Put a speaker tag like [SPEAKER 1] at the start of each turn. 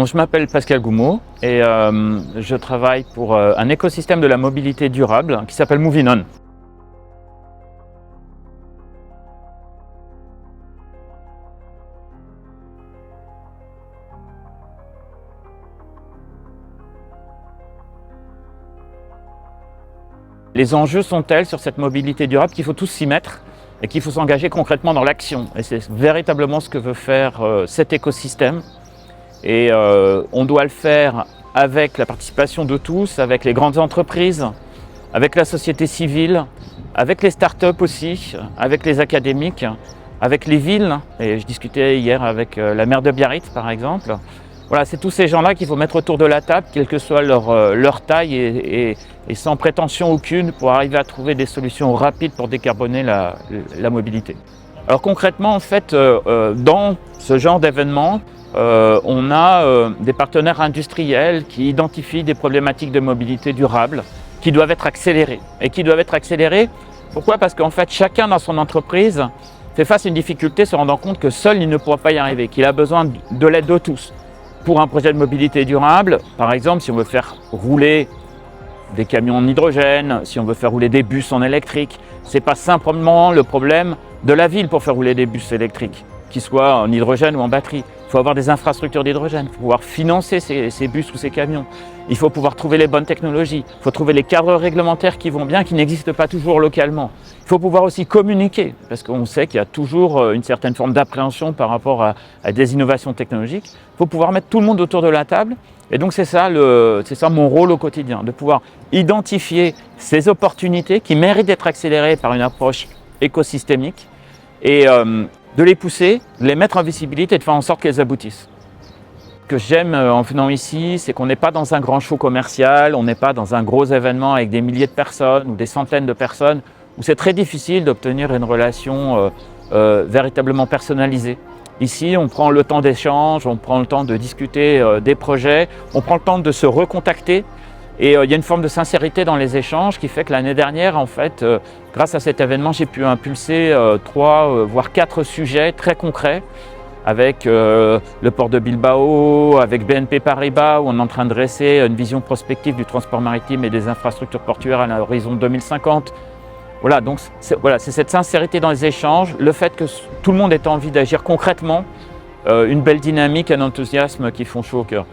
[SPEAKER 1] Je m'appelle Pascal Goumeau et je travaille pour un écosystème de la mobilité durable qui s'appelle Moving On. Les enjeux sont tels sur cette mobilité durable qu'il faut tous s'y mettre et qu'il faut s'engager concrètement dans l'action. Et c'est véritablement ce que veut faire cet écosystème. Et on doit le faire avec la participation de tous, avec les grandes entreprises, avec la société civile, avec les startups aussi, avec les académiques, avec les villes. Et je discutais hier avec la maire de Biarritz par exemple. Voilà, c'est tous ces gens-là qu'il faut mettre autour de la table, quelle que soit leur taille et sans prétention aucune, pour arriver à trouver des solutions rapides pour décarboner la mobilité. Alors concrètement, en fait, dans ce genre d'événement, on a des partenaires industriels qui identifient des problématiques de mobilité durable qui doivent être accélérées. Et qui doivent être accélérées, pourquoi? Parce qu'en fait, chacun dans son entreprise fait face à une difficulté, se rendant compte que seul il ne pourra pas y arriver, qu'il a besoin de l'aide de tous. Pour un projet de mobilité durable, par exemple, si on veut faire rouler des camions en hydrogène, si on veut faire rouler des bus en électrique, ce n'est pas simplement le problème de la ville pour faire rouler des bus électriques, qu'ils soient en hydrogène ou en batterie. Il faut avoir des infrastructures d'hydrogène, il faut pouvoir financer ces bus ou ces camions. Il faut pouvoir trouver les bonnes technologies, il faut trouver les cadres réglementaires qui vont bien, qui n'existent pas toujours localement. Il faut pouvoir aussi communiquer, parce qu'on sait qu'il y a toujours une certaine forme d'appréhension par rapport à des innovations technologiques. Il faut pouvoir mettre tout le monde autour de la table. Et donc c'est ça mon rôle au quotidien, de pouvoir identifier ces opportunités qui méritent d'être accélérées par une approche écosystémique et de les pousser, de les mettre en visibilité et de faire en sorte qu'elles aboutissent. Ce que j'aime en venant ici, c'est qu'on n'est pas dans un grand show commercial, on n'est pas dans un gros événement avec des milliers de personnes ou des centaines de personnes, où c'est très difficile d'obtenir une relation véritablement personnalisée. Ici, on prend le temps d'échange, on prend le temps de discuter des projets, on prend le temps de se recontacter. Et il y a une forme de sincérité dans les échanges qui fait que l'année dernière, en fait, grâce à cet événement, j'ai pu impulser 3 voire 4 sujets très concrets avec le port de Bilbao, avec BNP Paribas, où on est en train de dresser une vision prospective du transport maritime et des infrastructures portuaires à l'horizon 2050. Voilà, donc c'est cette sincérité dans les échanges, le fait que tout le monde ait envie d'agir concrètement, une belle dynamique, un enthousiasme qui font chaud au cœur.